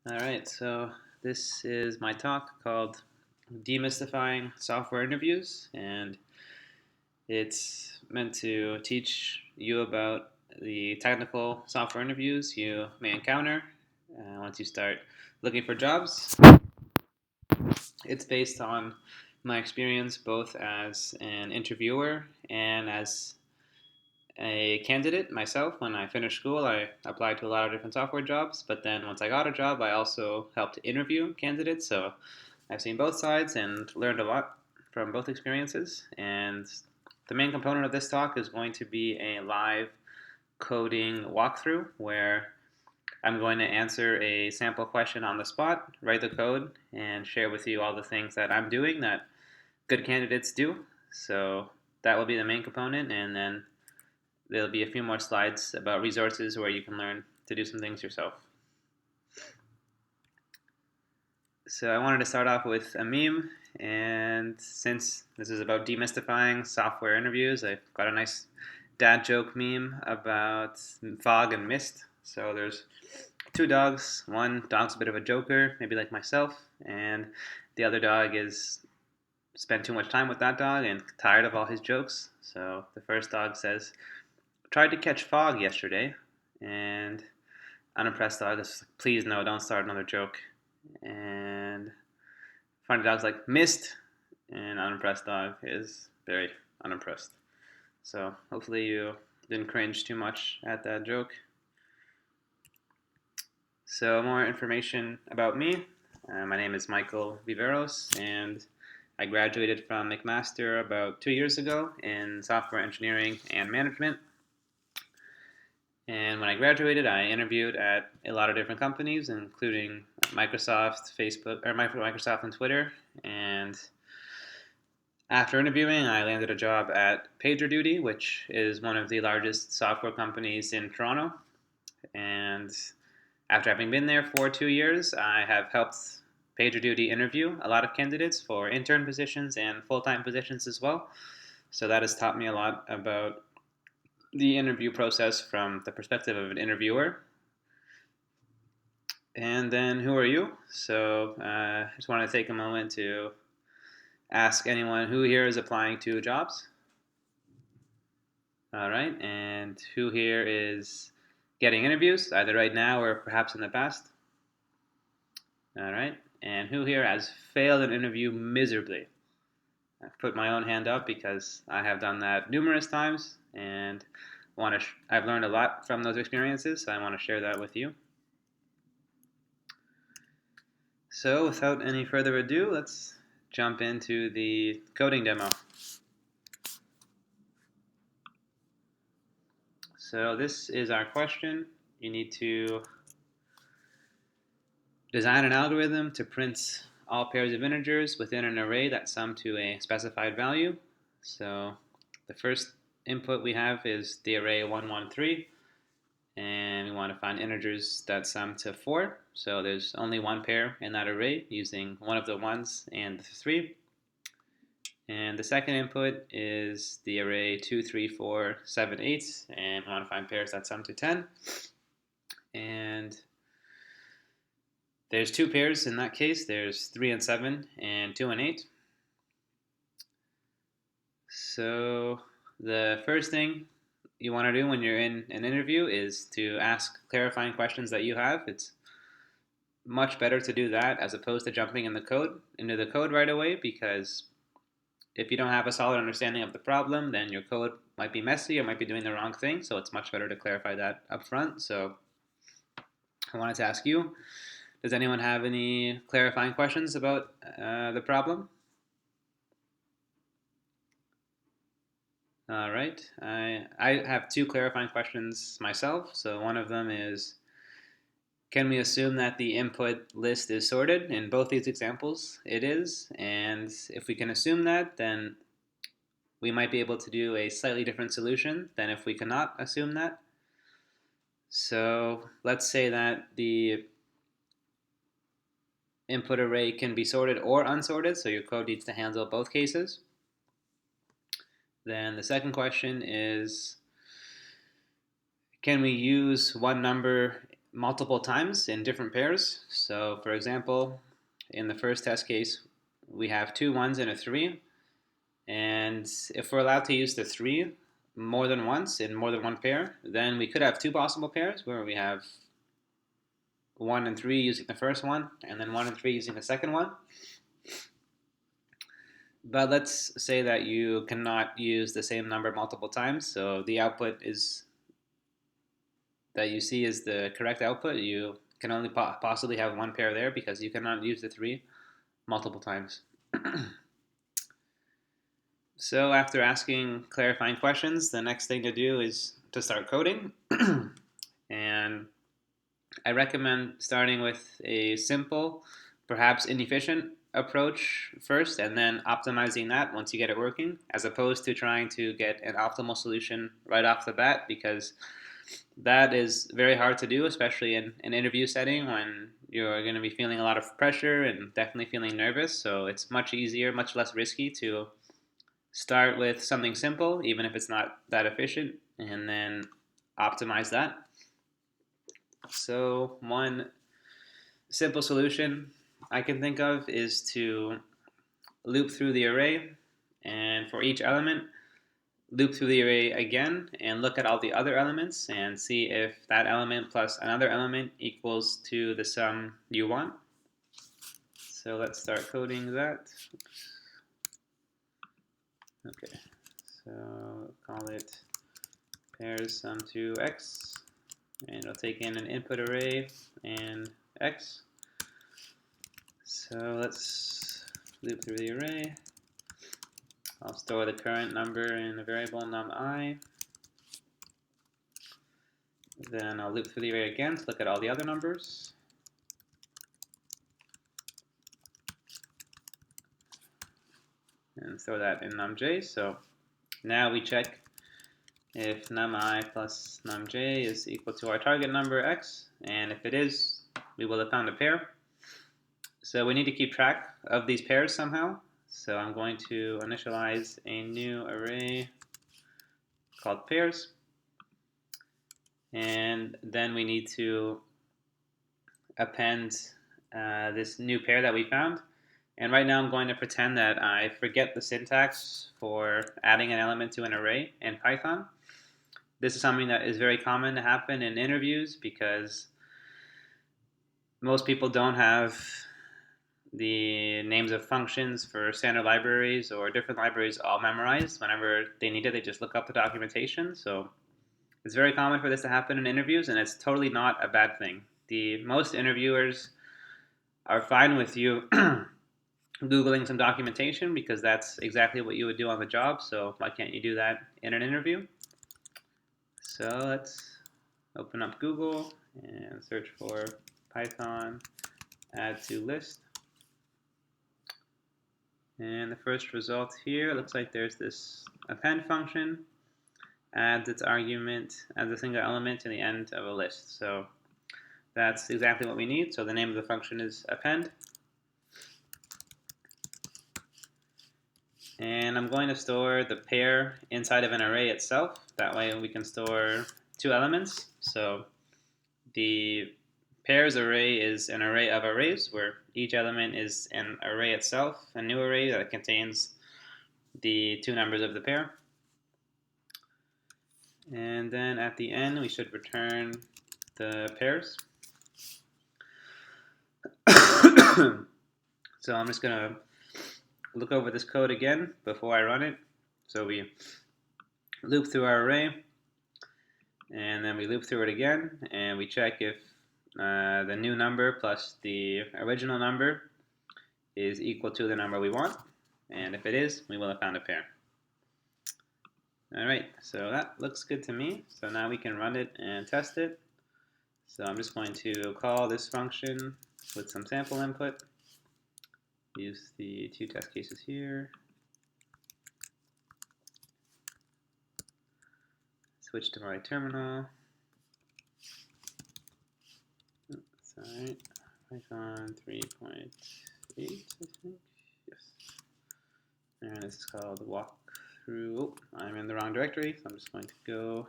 All right, so this is my talk called Demystifying Software Interviews, and it's meant to teach you about the technical software interviews you may encounter once you start looking for jobs. It's based on my experience both as an interviewer and as a candidate myself. When I finished school, I applied to a lot of different software jobs, but then once I got a job, I also helped interview candidates. So I've seen both sides and learned a lot from both experiences. And the main component of this talk is going to be a live coding walkthrough where I'm going to answer a sample question on the spot, write the code, and share with you all the things that I'm doing that good candidates do. So that will be the main component, and then there'll be a few more slides about resources where you can learn to do some things yourself. So I wanted to start off with a meme, and since this is about demystifying software interviews, I've got a nice dad joke meme about fog and mist. So there's two dogs. One dog's a bit of a joker, maybe like myself, and the other dog is spent too much time with that dog and tired of all his jokes. So the first dog says, "Tried to catch fog yesterday," and unimpressed dog is like, "Please no, don't start another joke." And funny dog's like, "Missed," and unimpressed dog is very unimpressed. So hopefully you didn't cringe too much at that joke. So more information about me. My name is Michael Viveros, and I graduated from McMaster about 2 years ago in software engineering and management. And when I graduated, I interviewed at a lot of different companies, including Microsoft, Facebook, or Microsoft and Twitter. And after interviewing, I landed a job at PagerDuty, which is one of the largest software companies in Toronto. And after having been there for 2 years, I have helped PagerDuty interview a lot of candidates for intern positions and full-time positions as well. So that has taught me a lot about the interview process from the perspective of an interviewer. And then, who are you? So, I just want to take a moment to ask anyone who here is applying to jobs. All right, and who here is getting interviews, either right now or perhaps in the past? All right, and who here has failed an interview miserably? I've put my own hand up because I have done that numerous times, and I've learned a lot from those experiences, so I want to share that with you. So without any further ado, let's jump into the coding demo. So this is our question. You need to design an algorithm to print all pairs of integers within an array that sum to a specified value. So the first input we have is the array 113, and we want to find integers that sum to 4. So there's only one pair in that array using one of the 1s and the 3. And the second input is the array 2, 3, 4, 7, 8, and we want to find pairs that sum to 10. And there's two pairs in that case. There's 3 and 7 and 2 and 8. So the first thing you want to do when you're in an interview is to ask clarifying questions that you have. It's much better to do that as opposed to jumping into the code right away, because if you don't have a solid understanding of the problem, then your code might be messy or might be doing the wrong thing. So it's much better to clarify that up front. So I wanted to ask you, does anyone have any clarifying questions about the problem? All right. I have two clarifying questions myself. So one of them is, can we assume that the input list is sorted? In both these examples, it is. And if we can assume that, then we might be able to do a slightly different solution than if we cannot assume that. So let's say that the input array can be sorted or unsorted, so your code needs to handle both cases. Then the second question is, can we use one number multiple times in different pairs. So for example, in the first test case, we have 2 1s and a 3. And if we're allowed to use the 3 more than once in more than one pair, then we could have 2 possible pairs where we have 1 and 3 using the first one, and then 1 and 3 using the second one. But let's say that you cannot use the same number multiple times, so the output is that you see is the correct output. You can only possibly have one pair there because you cannot use the 3 multiple times. So after asking clarifying questions, the next thing to do is to start coding. And I recommend starting with a simple, perhaps inefficient approach first, and then optimizing that once you get it working, as opposed to trying to get an optimal solution right off the bat, because that is very hard to do, especially in an interview setting when you're going to be feeling a lot of pressure and definitely feeling nervous. So it's much easier, much less risky to start with something simple, even if it's not that efficient, and then optimize that. So one simple solution I can think of is to loop through the array, and for each element, loop through the array again and look at all the other elements and see if that element plus another element equals to the sum you want. So let's start coding that. Okay, so call it pairs sum to x, and it'll take in an input array and x. So let's loop through the array. I'll store the current number in a variable num_i. Then I'll loop through the array again to look at all the other numbers. And throw that in num_j. So now we check if num_i plus num_j is equal to our target number x, and if it is, we will have found a pair. So we need to keep track of these pairs somehow. So I'm going to initialize a new array called pairs, and then we need to append this new pair that we found. And right now I'm going to pretend that I forget the syntax for adding an element to an array in Python. This is something that is very common to happen in interviews because most people don't have the names of functions for standard libraries or different libraries all memorized. Whenever they need it, they just look up the documentation. So it's very common for this to happen in interviews, and it's totally not a bad thing. Most interviewers are fine with you Googling some documentation because that's exactly what you would do on the job. So why can't you do that in an interview? So let's open up Google and search for Python add to list. And the first result here looks like there's this append function, adds its argument as a single element to the end of a list. So that's exactly what we need. So the name of the function is append. And I'm going to store the pair inside of an array itself. That way we can store 2 elements. So the pairs array is an array of arrays where each element is an array itself, a new array that contains the 2 numbers of the pair. And then at the end we should return the pairs. So I'm just going to look over this code again before I run it. So we loop through our array, and then we loop through it again, and we check if the new number plus the original number is equal to the number we want. And if it is, we will have found a pair. Alright, so that looks good to me. So now we can run it and test it. So I'm just going to call this function with some sample input. Use the 2 test cases here. Switch to my terminal. Sorry, Python 3.8, I think. Yes. And this is called walkthrough. Oh, I'm in the wrong directory, so I'm just going to go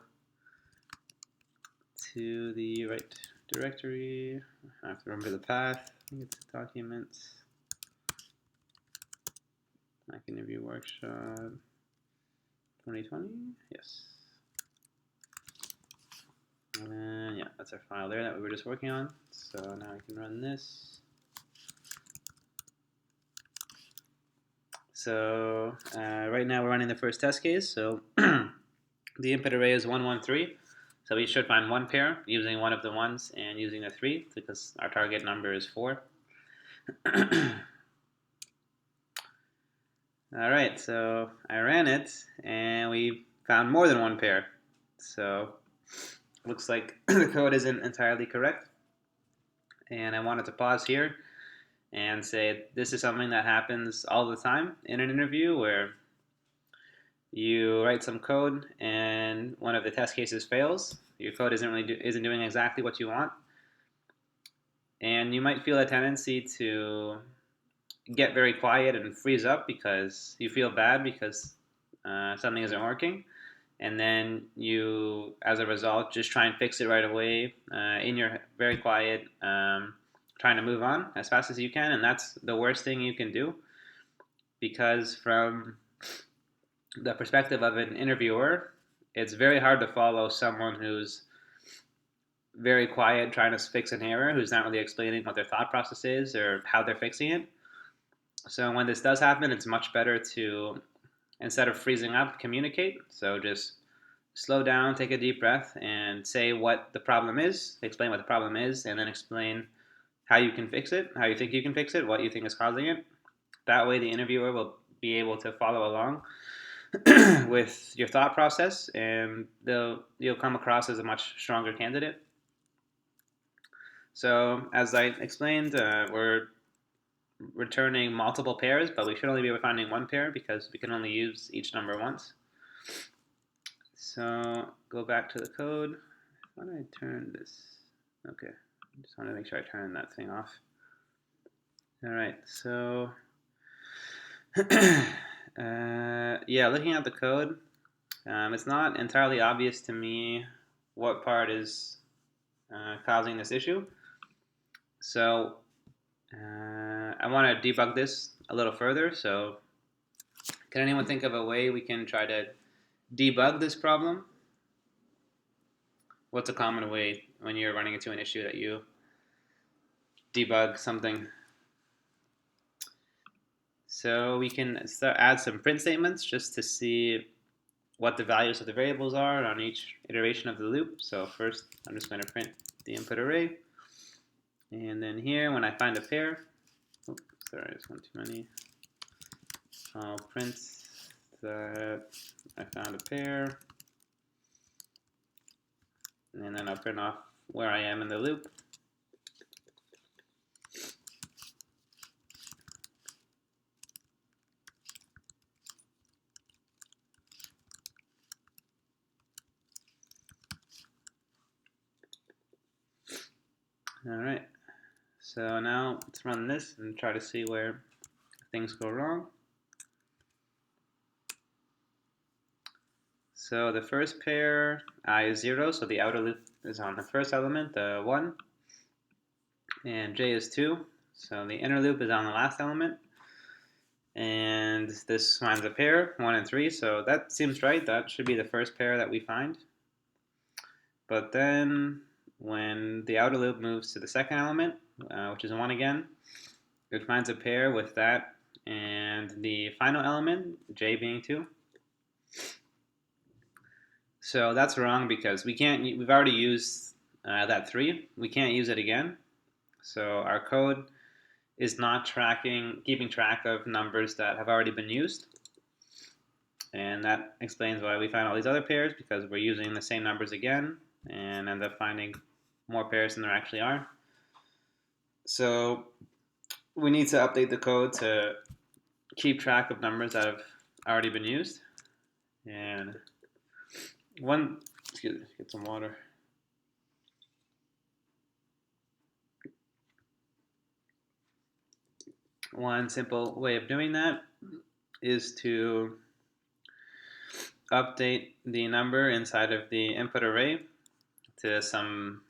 to the right directory. I have to remember the path. I think it's documents. Mac interview workshop 2020. Yes. And yeah, that's our file there that we were just working on. So now I can run this. So right now we're running the first test case. So the input array is 113. So we should find one pair using one of the ones and using the 3 because our target number is 4. All right, so I ran it and we found more than one pair. So looks like the code isn't entirely correct. And I wanted to pause here and say this is something that happens all the time in an interview where you write some code and one of the test cases fails. Your code isn't doing exactly what you want, and you might feel a tendency to get very quiet and freeze up because you feel bad because something isn't working, and then you, as a result, just try and fix it right away in your very quiet, trying to move on as fast as you can, and that's the worst thing you can do because from the perspective of an interviewer, it's very hard to follow someone who's very quiet trying to fix an error, who's not really explaining what their thought process is or how they're fixing it. So when this does happen, it's much better to, instead of freezing up, communicate. So just slow down, take a deep breath, and say what the problem is, explain what the problem is, and then explain how you can fix it, how you think you can fix it, what you think is causing it. That way the interviewer will be able to follow along with your thought process, and you'll come across as a much stronger candidate. So as I explained, we're returning multiple pairs, but we should only be finding one pair because we can only use each number once. So go back to the code. Why don't I turn this? Okay, I just want to make sure I turn that thing off. All right, so yeah, looking at the code, it's not entirely obvious to me what part is causing this issue. So I want to debug this a little further. So can anyone think of a way we can try to debug this problem? What's a common way when you're running into an issue that you debug something? So we can add some print statements just to see what the values of the variables are on each iteration of the loop. So first, I'm just going to print the input array. And then here, when I find a pair, sorry, it's one too many. I'll print that I found a pair. And then I'll print off where I am in the loop. All right, so now let's run this and try to see where things go wrong. So the first pair, I is 0, so the outer loop is on the first element, the 1. And j is 2, so the inner loop is on the last element. And this finds a pair, 1 and 3, so that seems right. That should be the first pair that we find. But then when the outer loop moves to the second element, which is 1 again, it finds a pair with that and the final element, j being 2. So that's wrong because we've already used that 3. We can't use it again. So our code is not keeping track of numbers that have already been used. And that explains why we find all these other pairs, because we're using the same numbers again and end up finding more pairs than there actually are. So we need to update the code to keep track of numbers that have already been used. And excuse me, get some water. One simple way of doing that is to update the number inside of the input array to some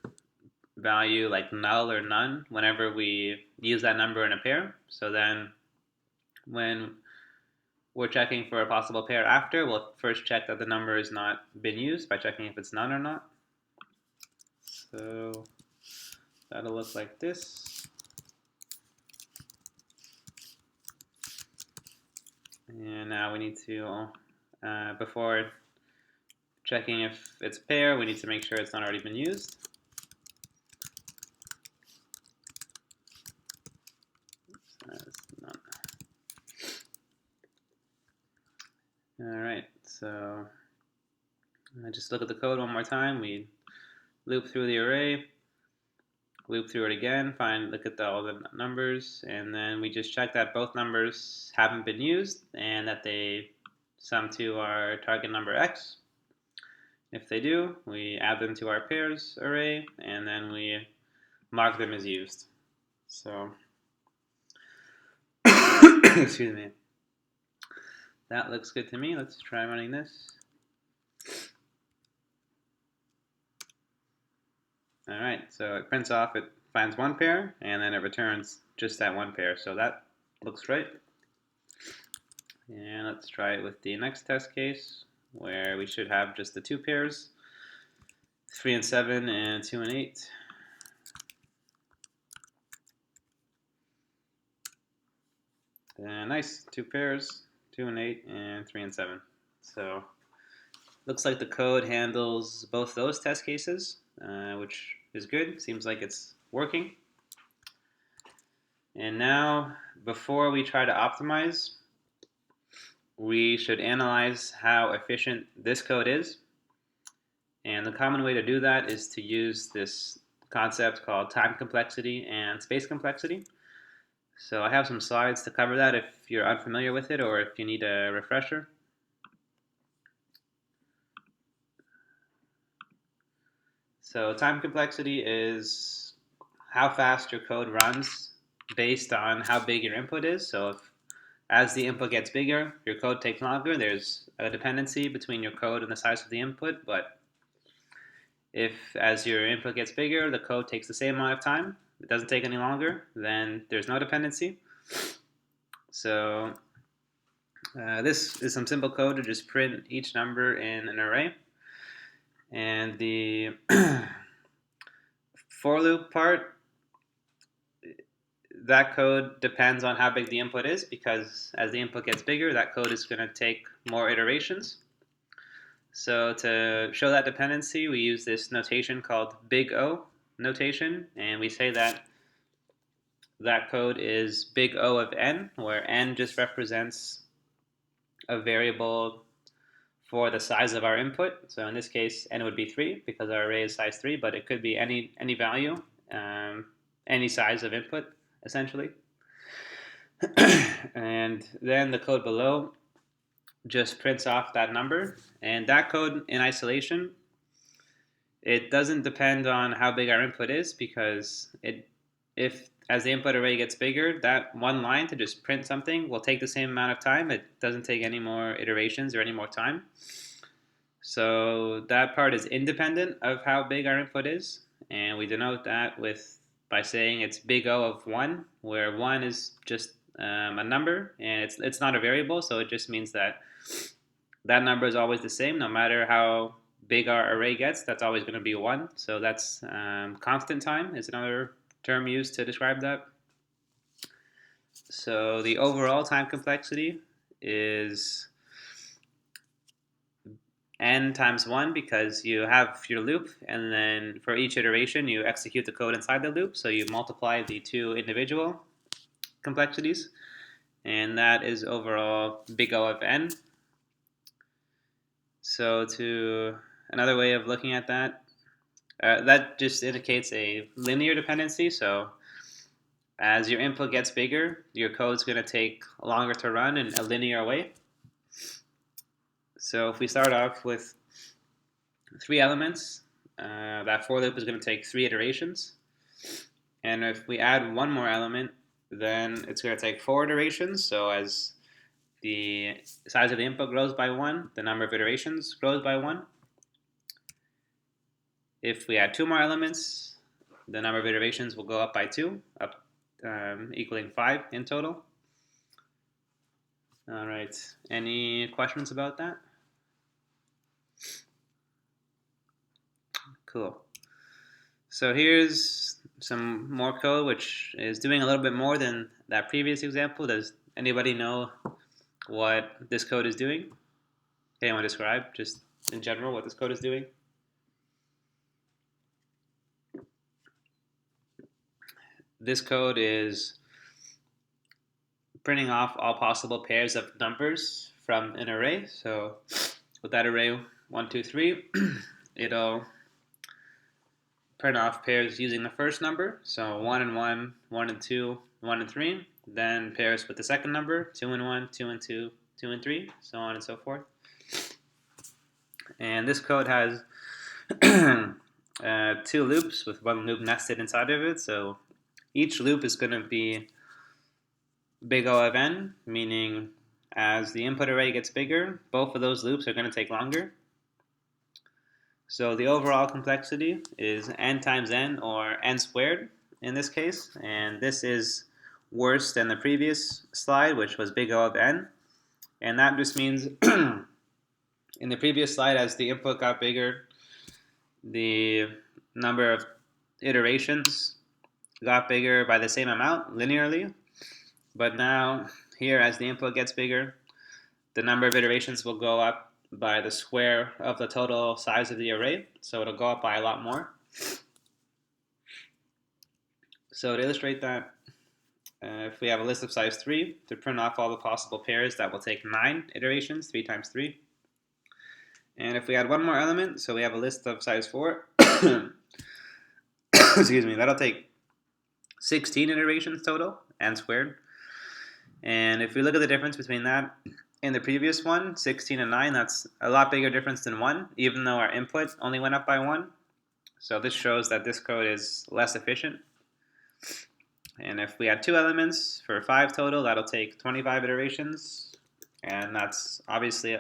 value like null or none whenever we use that number in a pair. So then when we're checking for a possible pair after, we'll first check that the number has not been used by checking if it's none or not. So that'll look like this. And now we need to, before checking if it's a pair, we need to make sure it's not already been used. All right, so just look at the code one more time. We loop through the array, loop through it again, look at all the numbers, and then we just check that both numbers haven't been used and that they sum to our target number x. If they do, we add them to our pairs array, and then we mark them as used. So, excuse me. That looks good to me. Let's try running this. All right, so it prints off, it finds one pair, and then it returns just that one pair. So that looks right. And let's try it with the next test case, where we should have just the two pairs, 3 and 7 and 2 and 8. And nice, two pairs, 2 and 8 and 3 and 7. So looks like the code handles both those test cases, which is good. Seems like it's working. And now, before we try to optimize, we should analyze how efficient this code is. And the common way to do that is to use this concept called time complexity and space complexity. So I have some slides to cover that if you're unfamiliar with it or if you need a refresher. So time complexity is how fast your code runs based on how big your input is. So as the input gets bigger, your code takes longer. There's a dependency between your code and the size of the input, but if as your input gets bigger, the code takes the same amount of time, it doesn't take any longer, then there's no dependency. So this is some simple code to just print each number in an array. And the for loop part, that code depends on how big the input is, because as the input gets bigger, that code is going to take more iterations. So to show that dependency, we use this notation called big O notation, and we say that that code is big O of n, where n just represents a variable for the size of our input. So in this case, n would be 3 because our array is size 3, but it could be any value, any size of input, essentially. And then the code below just prints off that number. And that code in isolation, it doesn't depend on how big our input is, because if as the input array gets bigger, that one line to just print something will take the same amount of time. It doesn't take any more iterations or any more time. So that part is independent of how big our input is, and we denote that by saying it's big O of 1, where 1 is just a number, and it's not a variable, so it just means that that number is always the same no matter how big our array gets. That's always going to be 1. So that's constant time is another term used to describe that. So the overall time complexity is n times 1, because you have your loop, and then for each iteration you execute the code inside the loop, so you multiply the two individual complexities, and that is overall big O of n. So another way of looking at that, that just indicates a linear dependency. So as your input gets bigger, your code's going to take longer to run in a linear way. So if we start off with 3 elements, that for loop is going to take 3 iterations. And if we add one more element, then it's going to take 4 iterations. So as the size of the input grows by 1, the number of iterations grows by 1. If we add 2 more elements, the number of iterations will go up by 2, equaling 5 in total. All right, any questions about that? Cool. So here's some more code which is doing a little bit more than that previous example. Does anybody know what this code is doing? Anyone describe, just in general, what this code is doing? This code is printing off all possible pairs of numbers from an array. So with that array 1, 2, 3, it'll print off pairs using the first number. So 1 and 1, 1 and 2, 1 and 3. Then pairs with the second number, 2 and 1, 2 and 2, 2 and 3, so on and so forth. And this code has 2 loops with 1 loop nested inside of it. So each loop is going to be big O of n, meaning as the input array gets bigger, both of those loops are going to take longer. So the overall complexity is n times n, or n squared in this case. And this is worse than the previous slide, which was big O of n. And that just means in the previous slide, as the input got bigger, the number of iterations got bigger by the same amount linearly. But now here, as the input gets bigger, the number of iterations will go up by the square of the total size of the array. So it'll go up by a lot more. So to illustrate that, if we have a list of size 3, to print off all the possible pairs, that will take 9 iterations, 3 times 3. And if we add one more element, so we have a list of size 4, excuse me, that'll take 16 iterations total, n squared. And if we look at the difference between that and the previous one, 16 and 9, that's a lot bigger difference than 1, even though our input only went up by 1. So this shows that this code is less efficient. And if we add 2 elements for 5 total, that'll take 25 iterations. And that's obviously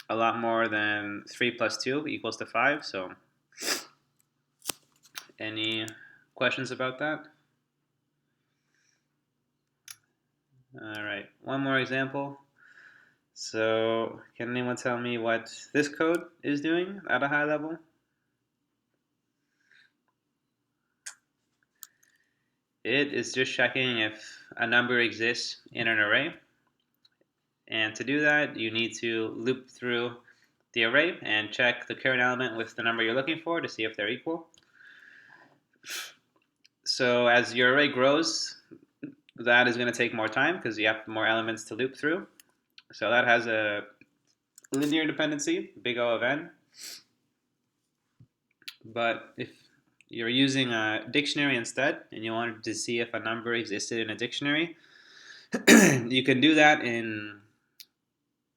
a lot more than 3 plus 2 equals to 5. So any questions about that? All right, one more example. So can anyone tell me what this code is doing at a high level? It is just checking if a number exists in an array. And to do that, you need to loop through the array and check the current element with the number you're looking for to see if they're equal. So as your array grows, that is going to take more time because you have more elements to loop through. So that has a linear dependency, big O of n. But if you're using a dictionary instead and you wanted to see if a number existed in a dictionary, you can do that in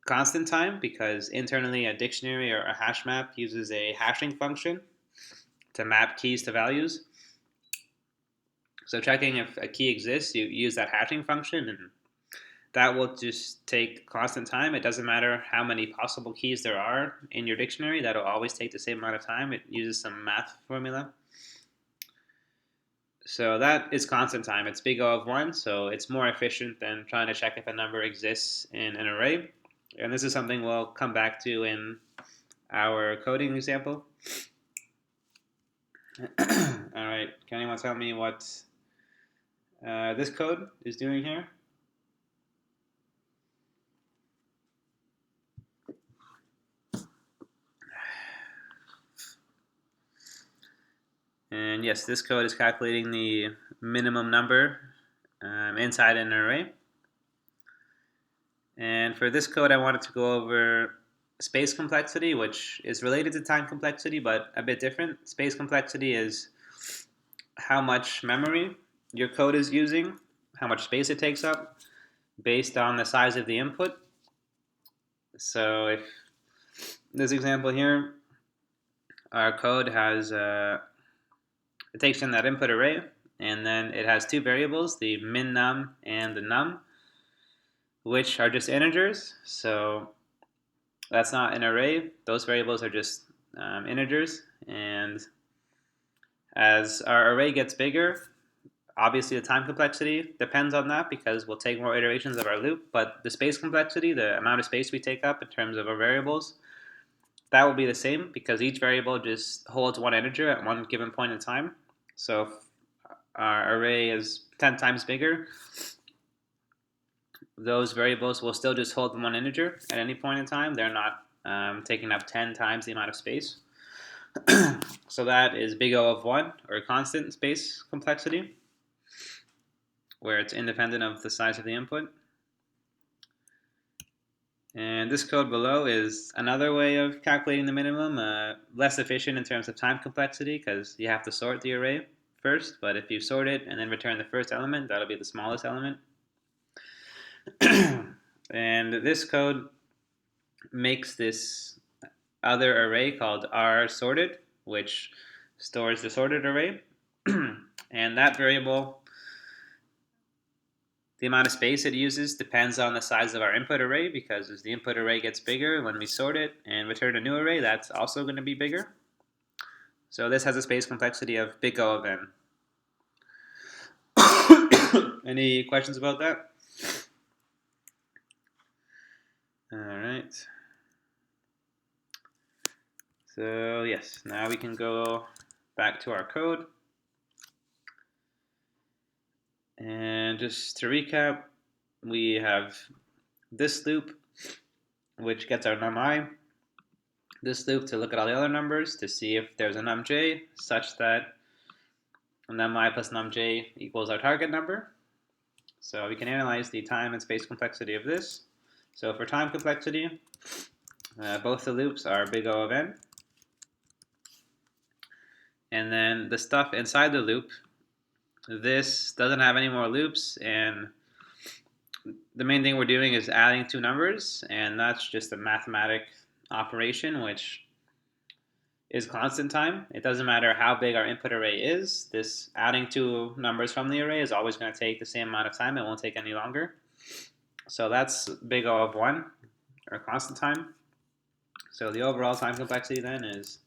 constant time because internally a dictionary or a hash map uses a hashing function to map keys to values. So checking if a key exists, you use that hashing function, and that will just take constant time. It doesn't matter how many possible keys there are in your dictionary. That'll always take the same amount of time. It uses some math formula. So that is constant time. It's big O of 1, so it's more efficient than trying to check if a number exists in an array. And this is something we'll come back to in our coding example. All right, can anyone tell me what this code is doing here? And yes, this code is calculating the minimum number inside an array. And for this code, I wanted to go over space complexity, which is related to time complexity, but a bit different. Space complexity is how much memory your code is using, how much space it takes up, based on the size of the input. So if this example here, our code has, it takes in that input array, and then it has 2 variables, the min num and the num, which are just integers. So that's not an array. Those variables are just integers. And As our array gets bigger, obviously the time complexity depends on that because we'll take more iterations of our loop, but the space complexity, the amount of space we take up in terms of our variables, that will be the same because each variable just holds one integer at one given point in time. So if our array is 10 times bigger, those variables will still just hold one integer at any point in time. They're not taking up 10 times the amount of space. So that is big O of 1, or constant space complexity, where it's independent of the size of the input. And this code below is another way of calculating the minimum, less efficient in terms of time complexity because you have to sort the array first, but if you sort it and then return the first element, that'll be the smallest element. And this code makes this other array called R sorted, which stores the sorted array. And that variable, the amount of space it uses depends on the size of our input array, because as the input array gets bigger, when we sort it and return a new array, that's also going to be bigger. So this has a space complexity of big O of n. Any questions about that? All right. So yes, now we can go back to our code. And just to recap, we have this loop, which gets our num_i, this loop to look at all the other numbers to see if there's a num_j such that num_i plus num_j equals our target number. So we can analyze the time and space complexity of this. So for time complexity, both the loops are big O of n. And then the stuff inside the loop, this doesn't have any more loops, and the main thing we're doing is adding two numbers, and that's just a mathematic operation which is constant time. It doesn't matter how big our input array is. This adding two numbers from the array is always going to take the same amount of time. It won't take any longer. So that's big O of 1, or constant time. So the overall time complexity then is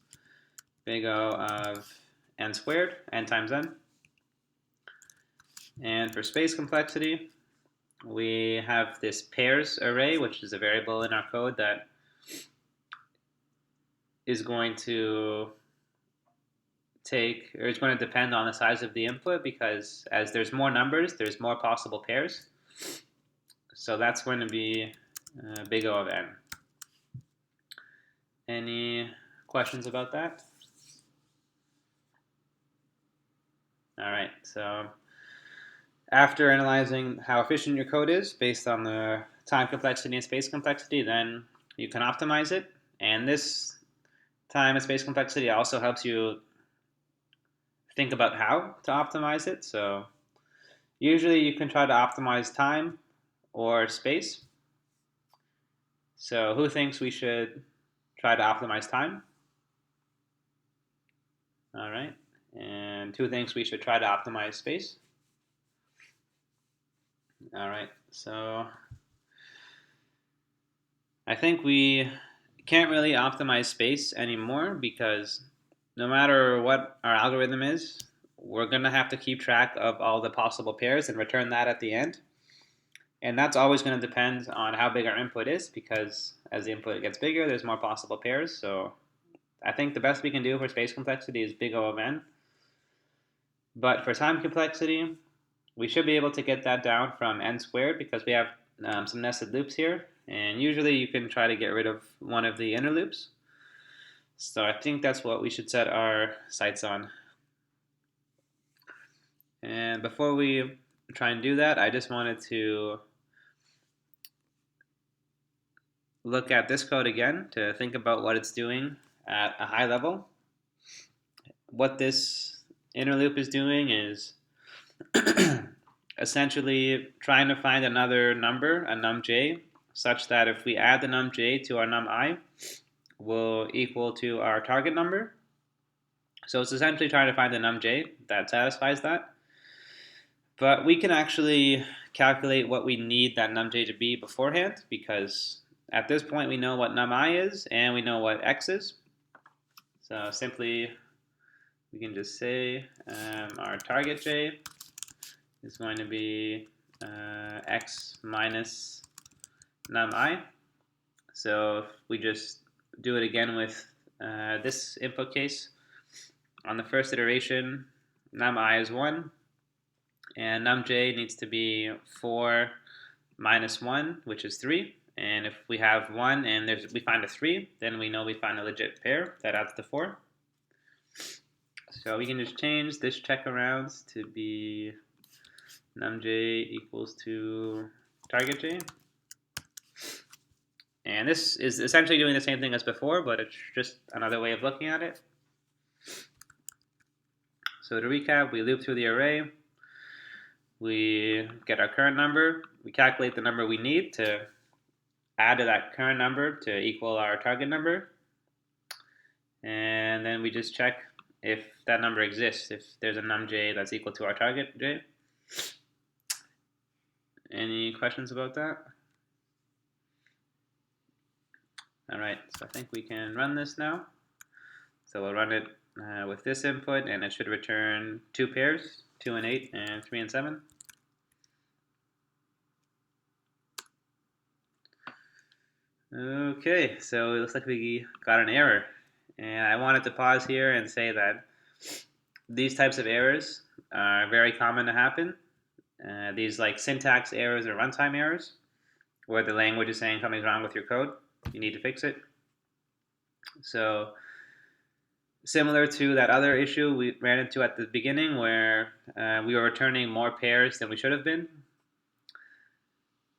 big O of n squared, n times n. And for space complexity, we have this pairs array, which is a variable in our code that is going to it's going to depend on the size of the input, because as there's more numbers, there's more possible pairs. So that's going to be big O of n. Any questions about that? All right, so after analyzing how efficient your code is based on the time complexity and space complexity, then you can optimize it. And this time and space complexity also helps you think about how to optimize it. So usually you can try to optimize time or space. So who thinks we should try to optimize time? All right. And who thinks we should try to optimize space? All right. So I think we can't really optimize space anymore, because no matter what our algorithm is, we're going to have to keep track of all the possible pairs and return that at the end. And that's always going to depend on how big our input is, because as the input gets bigger, there's more possible pairs. So I think the best we can do for space complexity is big O of n. But for time complexity, we should be able to get that down from n squared, because we have some nested loops here. And usually you can try to get rid of one of the inner loops. So I think that's what we should set our sights on. And before we try and do that, I just wanted to look at this code again to think about what it's doing at a high level. What this inner loop is doing is essentially trying to find another number, a num_j, such that if we add the num_j to our num_i, will equal to our target number. So it's essentially trying to find the num_j that satisfies that. But we can actually calculate what we need that num_j to be beforehand, because at this point we know what num_i is and we know what x is. So simply we can just say our target j is going to be x minus num I. So if we just do it again with this input case, on the first iteration, num I is 1, and num j needs to be 4 minus 1, which is 3. And if we have 1 and we find a 3, then we know we find a legit pair that adds to 4. So we can just change this check around to be num j equals to target j. And this is essentially doing the same thing as before, but it's just another way of looking at it. So to recap, we loop through the array, we get our current number, we calculate the number we need to add to that current number to equal our target number, and then we just check if that number exists, if there's a num j that's equal to our target j. Any questions about that? All right, so I think we can run this now. So we'll run it with this input, and it should return 2 pairs, 2 and 8, and 3 and 7. Okay, so it looks like we got an error. And I wanted to pause here and say that these types of errors are very common to happen. These like syntax errors or runtime errors, where the language is saying something's wrong with your code, you need to fix it. So similar to that other issue we ran into at the beginning where we were returning more pairs than we should have been.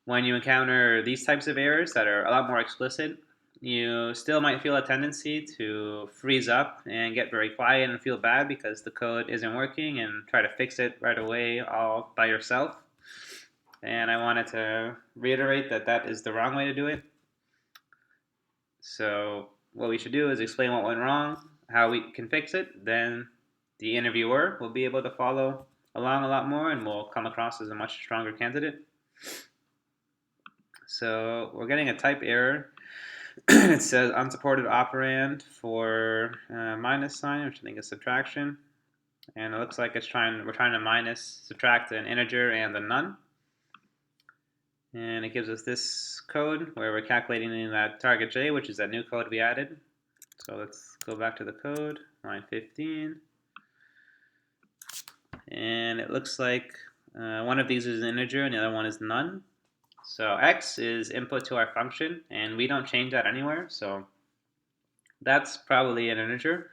When you encounter these types of errors that are a lot more explicit, you still might feel a tendency to freeze up and get very quiet and feel bad because the code isn't working and try to fix it right away all by yourself. And I wanted to reiterate that that is the wrong way to do it. So what we should do is explain what went wrong, how we can fix it, then the interviewer will be able to follow along a lot more and will come across as a much stronger candidate. So we're getting a type error. It says unsupported operand for minus sign, which I think is subtraction. And it looks like we're trying to subtract an integer and a none. And it gives us this code where we're calculating in that target j, which is that new code we added. So let's go back to the code, line 15. And it looks like one of these is an integer and the other one is none. So x is input to our function, and we don't change that anywhere, so that's probably an integer.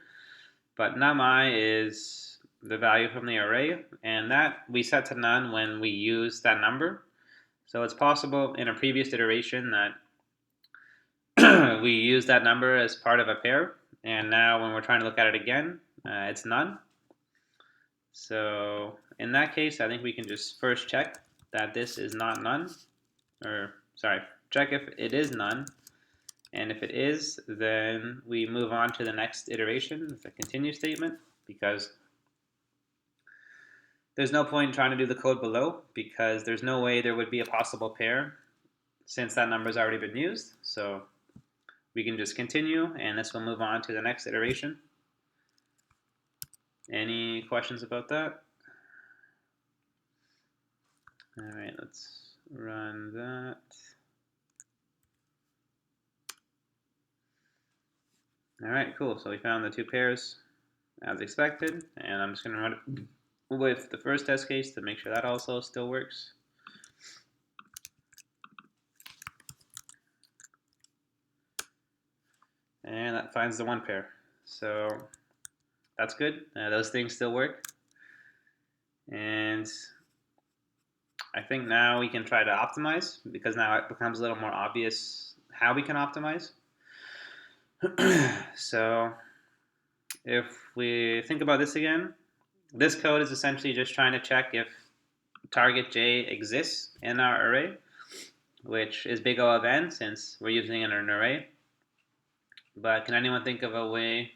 But num I is the value from the array, and that we set to none when we use that number. So it's possible in a previous iteration that we used that number as part of a pair, and now when we're trying to look at it again, it's none. So in that case, I think we can just first check that this is not none. Check if it is none, and if it is, then we move on to the next iteration with a continue statement, because there's no point in trying to do the code below, because there's no way there would be a possible pair since that number has already been used. So we can just continue, and this will move on to the next iteration. Any questions about that? All right, let's run that. All right, cool. So we found the 2 pairs as expected, and I'm just going to run it with the first test case to make sure that also still works. And that finds the 1 pair. So that's good. Those things still work. And I think now we can try to optimize, because now it becomes a little more obvious how we can optimize. So if we think about this again, this code is essentially just trying to check if target j exists in our array, which is big O of n since we're using it in an array. But can anyone think of a way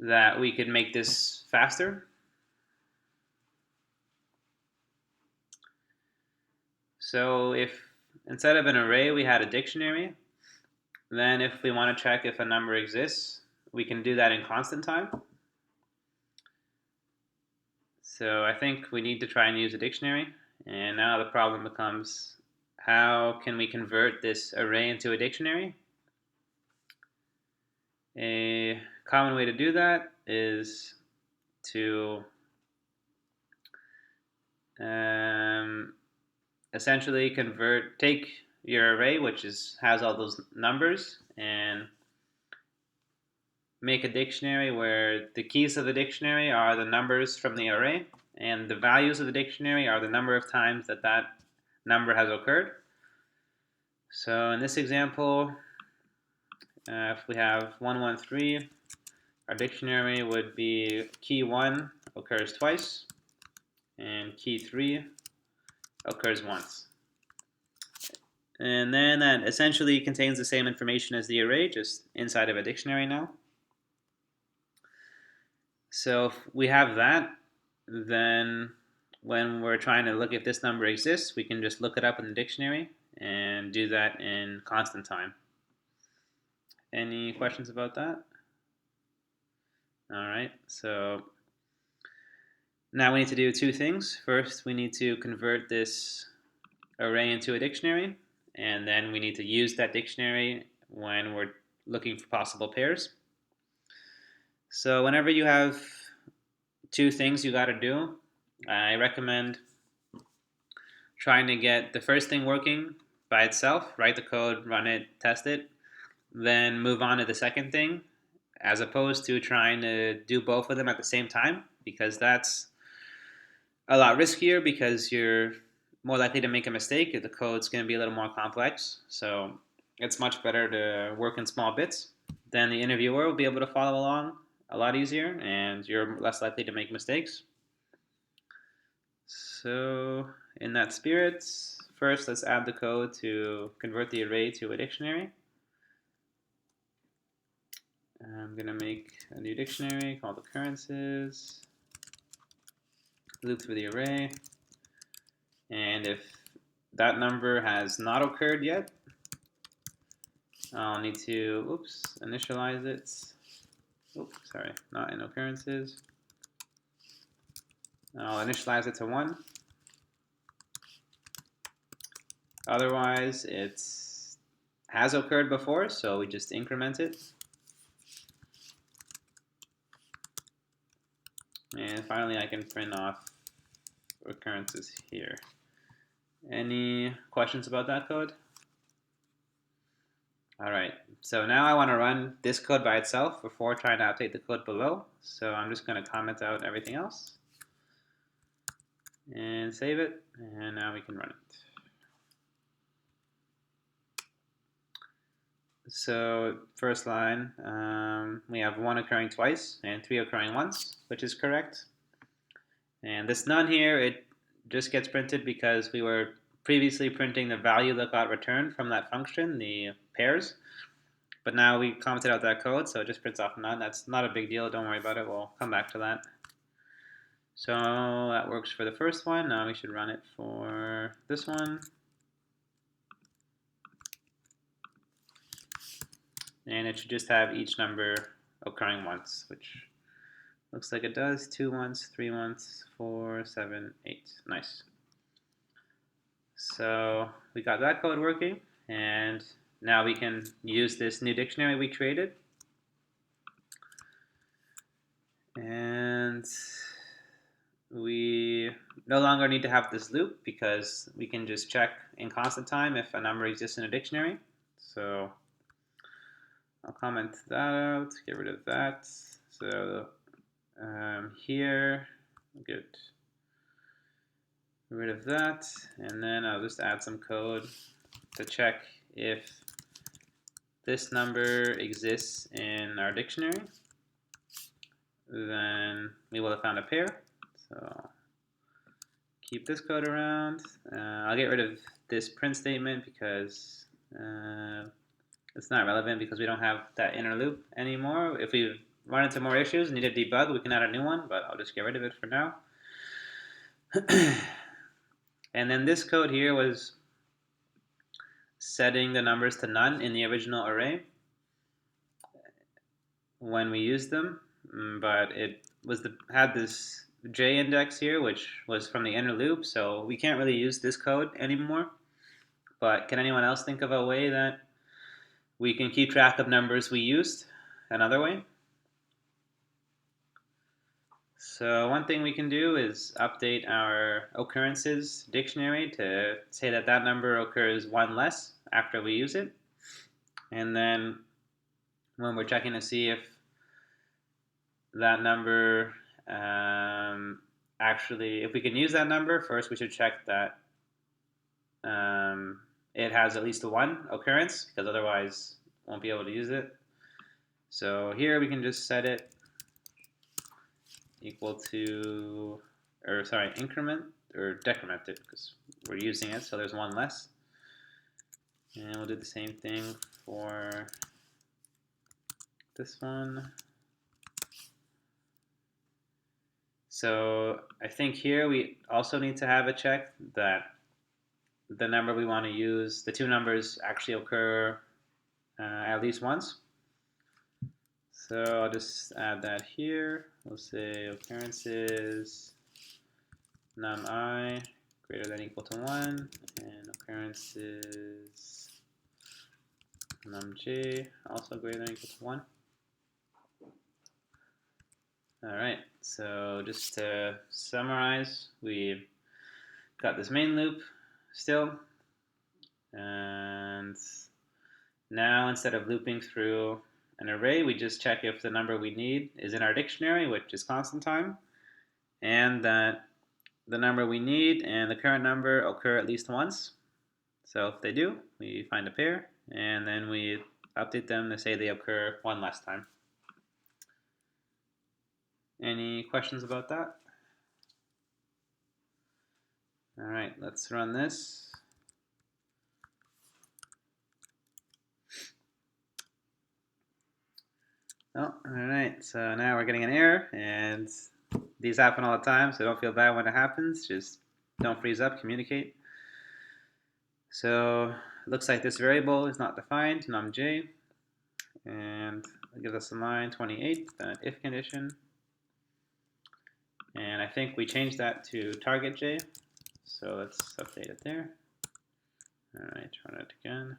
that we could make this faster? So if instead of an array we had a dictionary, then if we want to check if a number exists, we can do that in constant time. So I think we need to try and use a dictionary. And now the problem becomes, how can we convert this array into a dictionary? A common way to do that is to essentially take your array, which has all those numbers, and make a dictionary where the keys of the dictionary are the numbers from the array, and the values of the dictionary are the number of times that number has occurred. So in this example, if we have 113, our dictionary would be key 1 occurs twice, and key 3 occurs once. And then that essentially contains the same information as the array, just inside of a dictionary now. So if we have that, then when we're trying to look if this number exists, we can just look it up in the dictionary and do that in constant time. Any questions about that? All right, so now we need to do two things. First, we need to convert this array into a dictionary, and then we need to use that dictionary when we're looking for possible pairs. So whenever you have two things you got to do, I recommend trying to get the first thing working by itself, write the code, run it, test it, then move on to the second thing, as opposed to trying to do both of them at the same time, because that's a lot riskier because you're more likely to make a mistake if the code's going to be a little more complex. So it's much better to work in small bits. Then the interviewer will be able to follow along a lot easier, and you're less likely to make mistakes. So in that spirit, first let's add the code to convert the array to a dictionary. I'm going to make a new dictionary called occurrences, loop through the array, and if that number has not occurred yet, I'll need to, initialize it. Sorry, not in occurrences. I'll initialize it to 1. Otherwise, it has occurred before, so we just increment it. And finally, I can print off occurrences here. Any questions about that code? All right, so now I want to run this code by itself before trying to update the code below. So I'm just going to comment out everything else and save it, and now we can run it. So first line, we have 1 occurring twice and 3 occurring once, which is correct. And this none here, it just gets printed because we were previously printing the value that got returned from that function, the pairs. But now we commented out that code, so it just prints off none. That's not a big deal. Don't worry about it. We'll come back to that. So that works for the first one. Now we should run it for this one. And it should just have each number occurring once, which looks like it does. 2 once, 3 once, 4, 7, 8. Nice. So we got that code working, and now we can use this new dictionary we created. And we no longer need to have this loop because we can just check in constant time if a number exists in a dictionary. So I'll comment that out, get rid of that. So here, get rid of that, and then I'll just add some code to check if this number exists in our dictionary. Then we will have found a pair. So keep this code around. I'll get rid of this print statement because it's not relevant because we don't have that inner loop anymore. If we run into more issues and need to debug, we can add a new one, but I'll just get rid of it for now. And then this code here was setting the numbers to none in the original array when we used them, but it had this J index here, which was from the inner loop, so we can't really use this code anymore. But can anyone else think of a way that we can keep track of numbers we used another way? So one thing we can do is update our occurrences dictionary to say that that number occurs one less after we use it. And then when we're checking to see if that number actually, if we can use that number, first we should check that it has at least one occurrence, because otherwise won't be able to use it. So here we can just set it equal to, or sorry, increment or decrement it, because we're using it, so there's one less. And we'll do the same thing for this one. So I think here we also need to have a check that the number we want to use, the two numbers actually occur at least once. So I'll just add that here. We'll say occurrences num I greater than or equal to 1, and occurrences num j also greater than or equal to 1. All right, so just to summarize, we got this main loop still, and now instead of looping through an array, we just check if the number we need is in our dictionary, which is constant time, and that the number we need and the current number occur at least once. So if they do, we find a pair, and then we update them to say they occur one less time. Any questions about that? All right, let's run this. Oh, all right, so now we're getting an error, and these happen all the time, so don't feel bad when it happens. Just don't freeze up, communicate. So it looks like this variable is not defined, numj, and it gives us a line 28, that if condition. And I think we changed that to target j, so let's update it there. All right, run it again.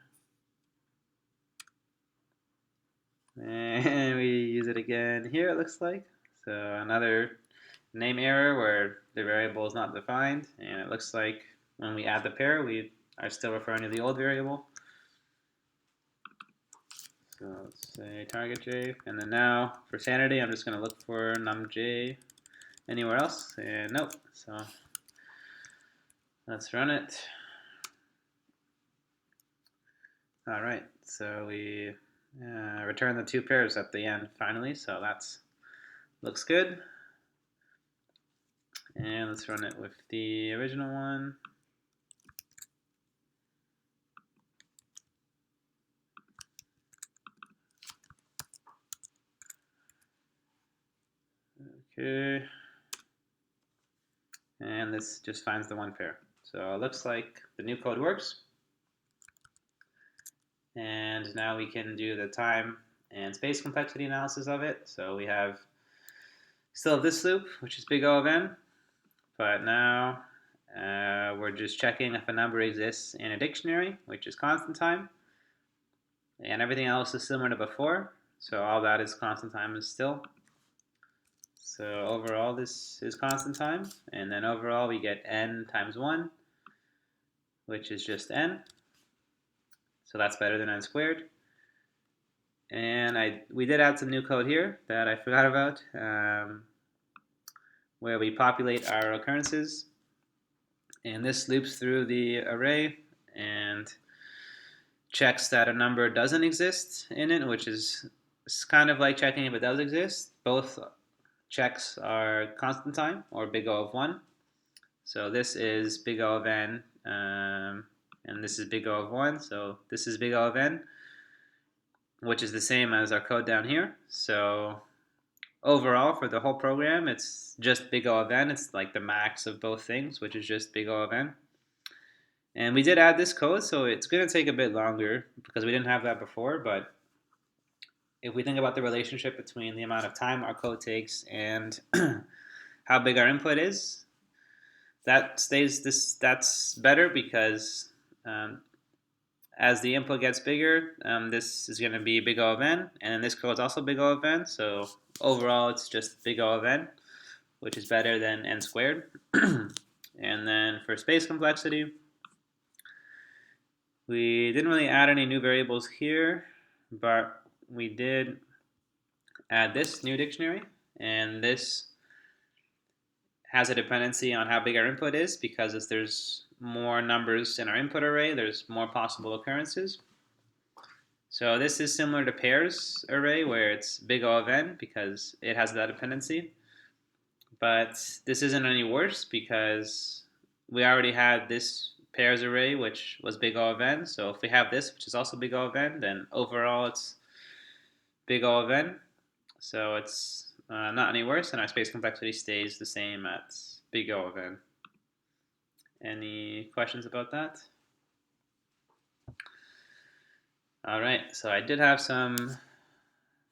And we use it again here, it looks like. So another name error where the variable is not defined, and it looks like when we add the pair, we are still referring to the old variable. So let's say target j, and then now for sanity, I'm just going to look for numj anywhere else, and nope. So let's run it. All right, so we return the two pairs at the end finally, so that's looks good. And let's run it with the original one. Okay. And this just finds the one pair. So it looks like the new code works. And now we can do the time and space complexity analysis of it. So we have still have this loop, which is big O of n, but now we're just checking if a number exists in a dictionary, which is constant time, and everything else is similar to before. So all that is constant time is still. So overall this is constant time, and then overall we get n times 1, which is just n. So that's better than n squared. And we did add some new code here that I forgot about, where we populate our occurrences. And this loops through the array and checks that a number doesn't exist in it, which is kind of like checking if it does exist. Both checks are constant time, or big O of 1. So this is big O of n, and this is big O of 1. So this is big O of n, which is the same as our code down here. So overall, for the whole program, it's just big O of n. It's like the max of both things, which is just big O of n. And we did add this code, so it's going to take a bit longer because we didn't have that before. But if we think about the relationship between the amount of time our code takes and how big our input is, that's better because as the input gets bigger, this is going to be big O of n, and this code is also big O of n. So overall, it's just big O of n, which is better than n squared. And then for space complexity, we didn't really add any new variables here, but we did add this new dictionary, and this has a dependency on how big our input is because as there's more numbers in our input array, there's more possible occurrences. So this is similar to pairs array where it's big O of n because it has that dependency. But this isn't any worse because we already had this pairs array which was big O of n. So if we have this which is also big O of n, then overall it's big O of n. So it's not any worse, and our space complexity stays the same at big O of n. Any questions about that? All right, so I did have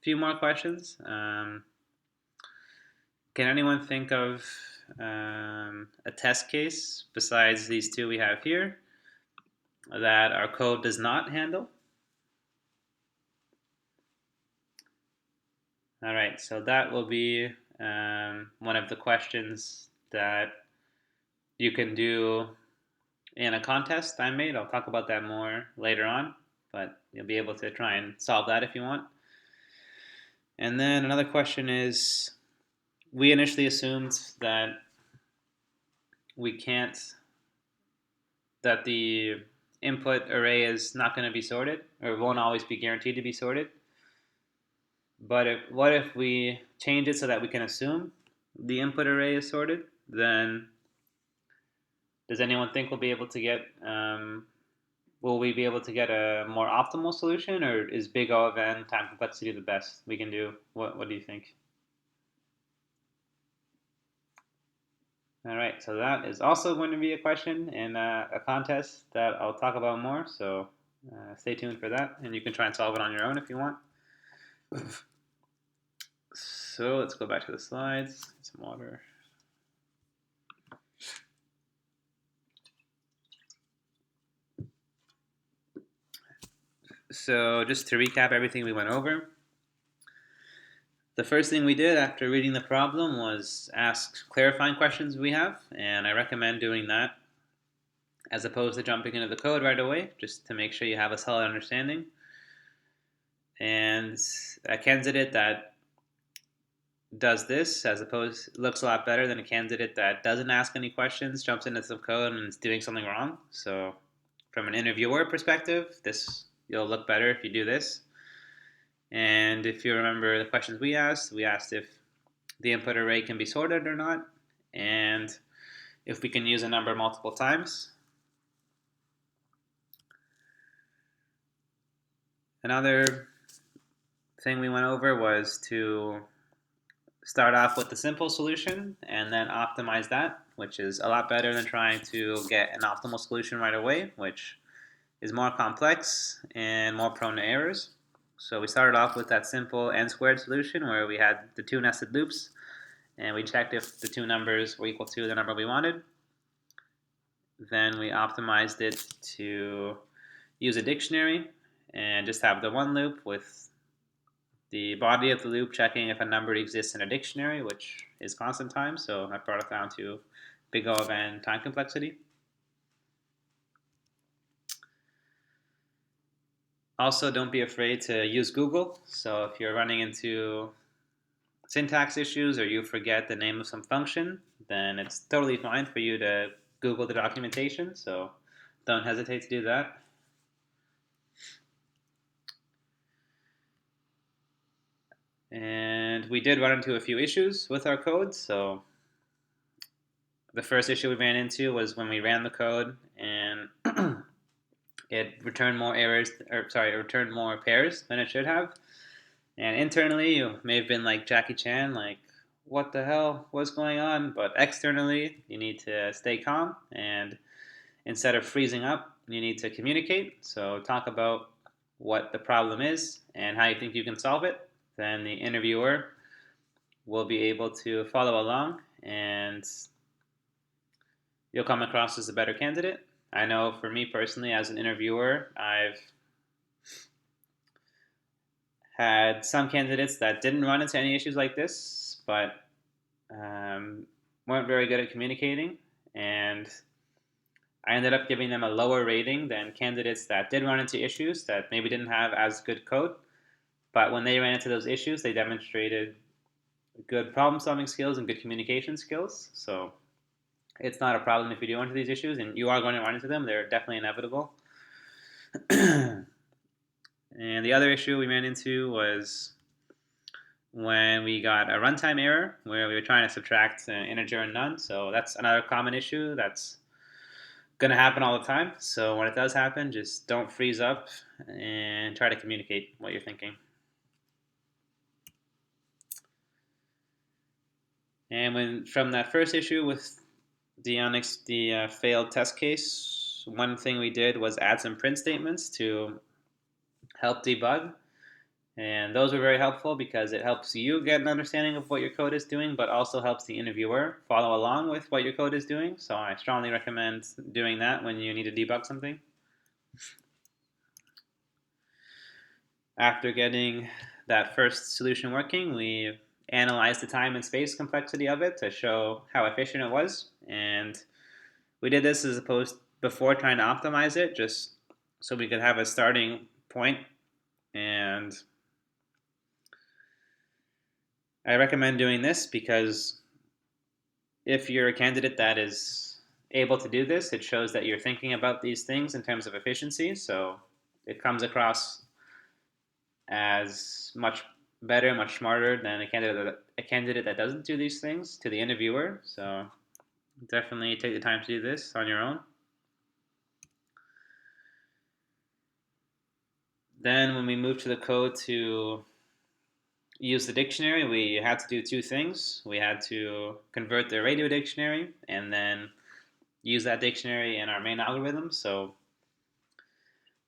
few more questions. Can anyone think of a test case besides these two we have here that our code does not handle? All right, so that will be one of the questions that you can do in a contest I made. I'll talk about that more later on, but you'll be able to try and solve that if you want. And then another question is, we initially assumed that that the input array is not going to be sorted, or won't always be guaranteed to be sorted. But what if we change it so that we can assume the input array is sorted? Then does anyone think we'll be able to get will we be able to get a more optimal solution, or is big O of n time complexity the best we can do? What do you think? All right, so that is also going to be a question in a contest that I'll talk about more. So stay tuned for that, and you can try and solve it on your own if you want. So let's go back to the slides. Get some water. So just to recap everything we went over, the first thing we did after reading the problem was ask clarifying questions we have, and I recommend doing that as opposed to jumping into the code right away, just to make sure you have a solid understanding. And a candidate that does this looks a lot better than a candidate that doesn't ask any questions, jumps into some code, and is doing something wrong. So from an interviewer perspective, you'll look better if you do this. And if you remember the questions we asked if the input array can be sorted or not, and if we can use a number multiple times. Another thing we went over was to start off with the simple solution and then optimize that, which is a lot better than trying to get an optimal solution right away, which is more complex and more prone to errors. So we started off with that simple n squared solution where we had the two nested loops, and we checked if the two numbers were equal to the number we wanted. Then we optimized it to use a dictionary and just have the one loop with the body of the loop checking if a number exists in a dictionary, which is constant time. So I brought it down to big O of n time complexity. Also, don't be afraid to use Google. So if you're running into syntax issues or you forget the name of some function, then it's totally fine for you to Google the documentation. So don't hesitate to do that. And we did run into a few issues with our code. So the first issue we ran into was when we ran the code and it returned more it returned more pairs than it should have. And internally, you may have been like Jackie Chan, like, what the hell was going on? But externally, you need to stay calm, and instead of freezing up, you need to communicate. So talk about what the problem is and how you think you can solve it. Then the interviewer will be able to follow along and you'll come across as a better candidate. I know for me personally, as an interviewer, I've had some candidates that didn't run into any issues like this, but um, weren't very good at communicating, and I ended up giving them a lower rating than candidates that did run into issues that maybe didn't have as good code, but when they ran into those issues, they demonstrated good problem solving skills and good communication skills. So it's not a problem if you do run into these issues, and you are going to run into them. They're definitely inevitable. And the other issue we ran into was when we got a runtime error where we were trying to subtract an integer and none. So that's another common issue that's going to happen all the time. So when it does happen, just don't freeze up and try to communicate what you're thinking. And when from that first issue with the failed test case, one thing we did was add some print statements to help debug. And those were very helpful because it helps you get an understanding of what your code is doing, but also helps the interviewer follow along with what your code is doing. So I strongly recommend doing that when you need to debug something. After getting that first solution working, we analyzed the time and space complexity of it to show how efficient it was. And we did this as opposed before trying to optimize it, just so we could have a starting point. And I recommend doing this because if you're a candidate that is able to do this, it shows that you're thinking about these things in terms of efficiency. So it comes across as much better, much smarter than a candidate that doesn't do these things to the interviewer. So definitely take the time to do this on your own. Then when we moved to the code to use the dictionary, we had to do two things. We had to convert the radio dictionary and then use that dictionary in our main algorithm. So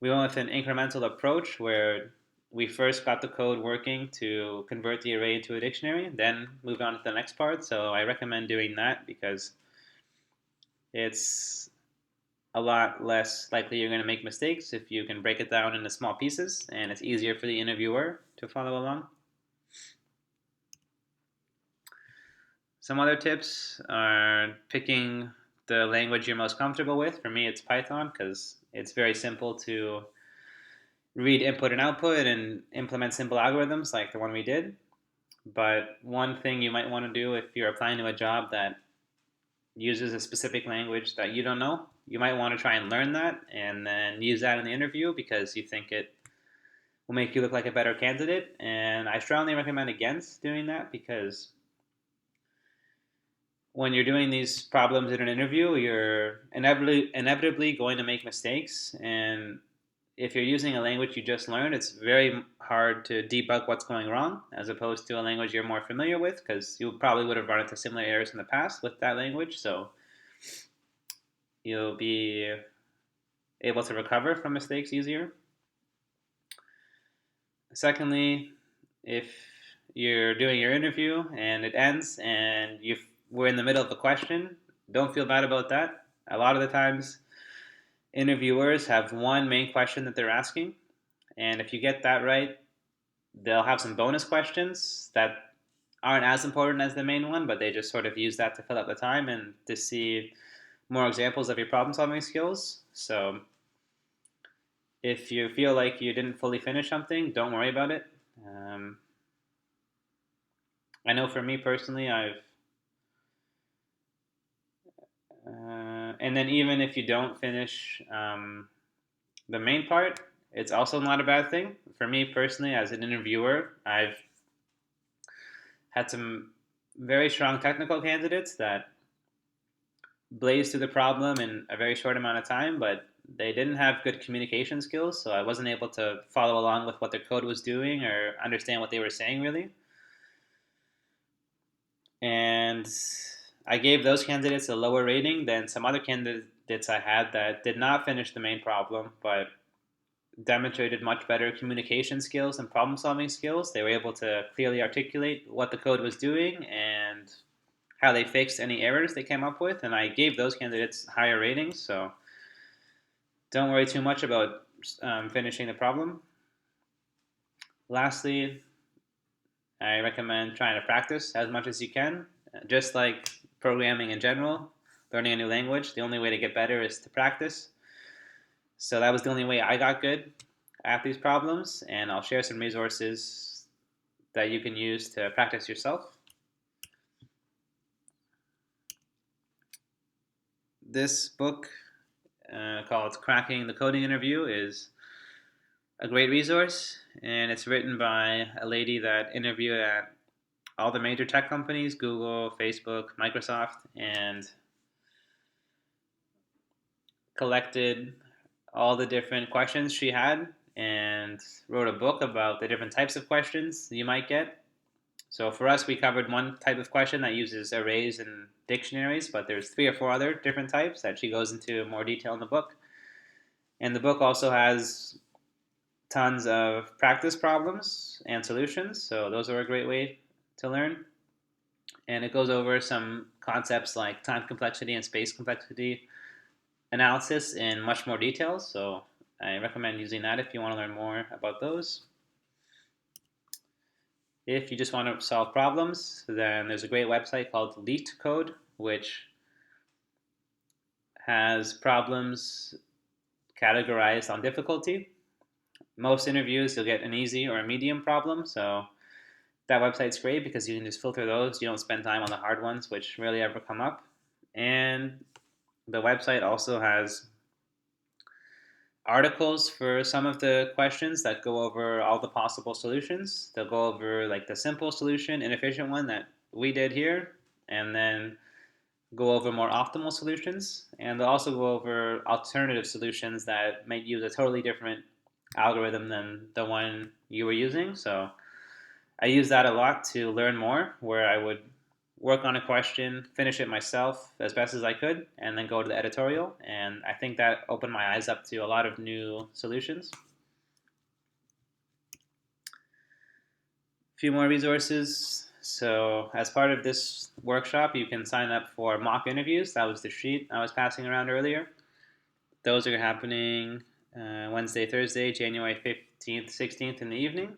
we went with an incremental approach where we first got the code working to convert the array into a dictionary, then moved on to the next part. So I recommend doing that because it's a lot less likely you're going to make mistakes if you can break it down into small pieces, and it's easier for the interviewer to follow along. Some other tips are picking the language you're most comfortable with. For me, it's Python because it's very simple to read input and output and implement simple algorithms like the one we did. But one thing you might want to do if you're applying to a job that uses a specific language that you don't know, you might want to try and learn that and then use that in the interview because you think it will make you look like a better candidate. And I strongly recommend against doing that because when you're doing these problems in an interview, you're inevitably going to make mistakes. And if you're using a language you just learned, it's very hard to debug what's going wrong as opposed to a language you're more familiar with because you probably would have run into similar errors in the past with that language. So you'll be able to recover from mistakes easier. Secondly, if you're doing your interview and it ends and we're in the middle of a question, don't feel bad about that. A lot of the times, interviewers have one main question that they're asking, and if you get that right, they'll have some bonus questions that aren't as important as the main one, but they just sort of use that to fill up the time and to see more examples of your problem solving skills. So if you feel like you didn't fully finish something, don't worry about it. I know for me personally, and then even if you don't finish the main part, it's also not a bad thing. For me personally, as an interviewer, I've had some very strong technical candidates that blazed through the problem in a very short amount of time, but they didn't have good communication skills, so I wasn't able to follow along with what their code was doing or understand what they were saying really. And I gave those candidates a lower rating than some other candidates I had that did not finish the main problem, but demonstrated much better communication skills and problem solving skills. They were able to clearly articulate what the code was doing and how they fixed any errors they came up with, and I gave those candidates higher ratings. So don't worry too much about finishing the problem. Lastly, I recommend trying to practice as much as you can. Just like programming in general, learning a new language, the only way to get better is to practice. So that was the only way I got good at these problems, and I'll share some resources that you can use to practice yourself. This book called Cracking the Coding Interview is a great resource, and it's written by a lady that interviewed at all the major tech companies, Google, Facebook, Microsoft, and collected all the different questions she had and wrote a book about the different types of questions you might get. So for us, we covered one type of question that uses arrays and dictionaries, but there's 3 or 4 other different types that she goes into more detail in the book. And the book also has tons of practice problems and solutions, so those are a great way to learn. And it goes over some concepts like time complexity and space complexity analysis in much more detail, so I recommend using that if you want to learn more about those. If you just want to solve problems, then there's a great website called LeetCode, which has problems categorized on difficulty. Most interviews, you'll get an easy or a medium problem, so that website's great because you can just filter those. You don't spend time on the hard ones, which rarely ever come up. And the website also has articles for some of the questions that go over all the possible solutions. They'll go over like the simple solution, inefficient one that we did here, and then go over more optimal solutions. And they'll also go over alternative solutions that might use a totally different algorithm than the one you were using. So I use that a lot to learn more, where I would work on a question, finish it myself as best as I could, and then go to the editorial. And I think that opened my eyes up to a lot of new solutions. A few more resources. So as part of this workshop, you can sign up for mock interviews. That was the sheet I was passing around earlier. Those are happening Wednesday, Thursday, January 15th, 16th in the evening.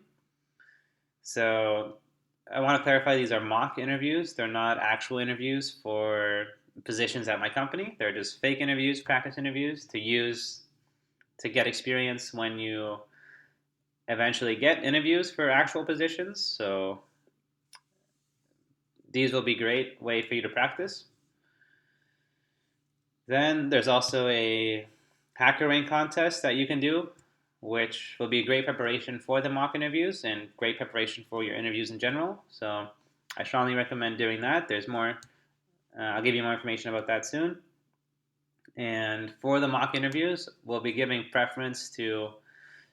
So I want to clarify, these are mock interviews. They're not actual interviews for positions at my company. They're just fake interviews, practice interviews to use to get experience when you eventually get interviews for actual positions. So these will be a great way for you to practice. Then there's also a hacker rank contest that you can do, which will be a great preparation for the mock interviews and great preparation for your interviews in general. So I strongly recommend doing that. There's more. I'll give you more information about that soon. And for the mock interviews, we'll be giving preference to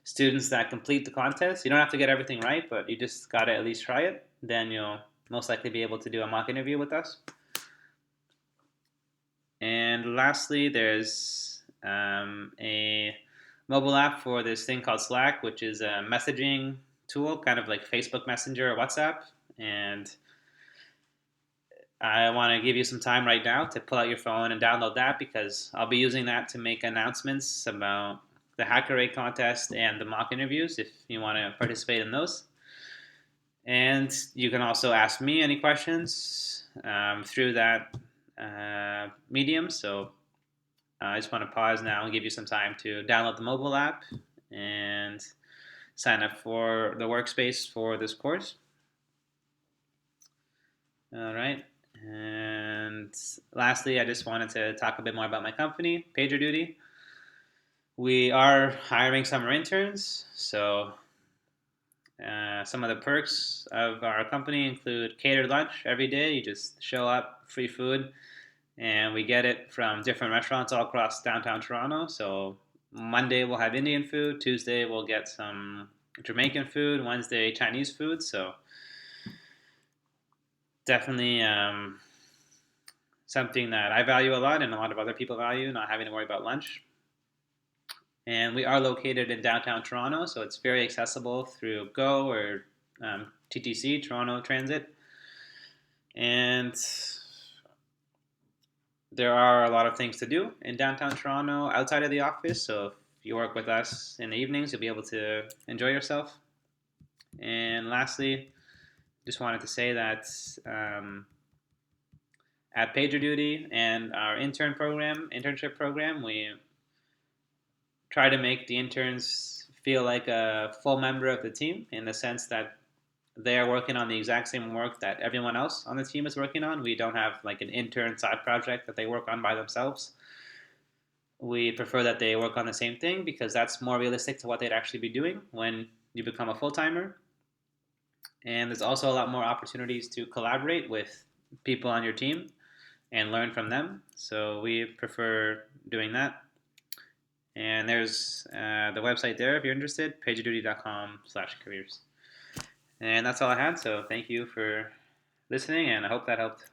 students that complete the contest. You don't have to get everything right, but you just got to at least try it. Then you'll most likely be able to do a mock interview with us. And lastly, there's a mobile app for this thing called Slack, which is a messaging tool, kind of like Facebook Messenger or WhatsApp. And I want to give you some time right now to pull out your phone and download that, because I'll be using that to make announcements about the Hacker Rate contest and the mock interviews if you want to participate in those. And you can also ask me any questions through that medium. So I just want to pause now and give you some time to download the mobile app and sign up for the workspace for this course. All right. And lastly, I just wanted to talk a bit more about my company, PagerDuty. We are hiring summer interns, so some of the perks of our company include catered lunch every day. You just show up, free food, and we get it from different restaurants all across downtown Toronto. So Monday we'll have Indian food, Tuesday we'll get some Jamaican food, Wednesday Chinese food. So definitely something that I value a lot and a lot of other people value, not having to worry about lunch. And we are located in downtown Toronto, so it's very accessible through GO or TTC, Toronto Transit. And there are a lot of things to do in downtown Toronto outside of the office. So if you work with us in the evenings, you'll be able to enjoy yourself. And lastly, just wanted to say that at PagerDuty and our internship program, we try to make the interns feel like a full member of the team in the sense that they're working on the exact same work that everyone else on the team is working on. We don't have like an intern side project that they work on by themselves. We prefer that they work on the same thing because that's more realistic to what they'd actually be doing when you become a full timer. And there's also a lot more opportunities to collaborate with people on your team and learn from them. So we prefer doing that. And there's the website there if you're interested, pagerduty.com/careers. And that's all I had. So thank you for listening, and I hope that helped.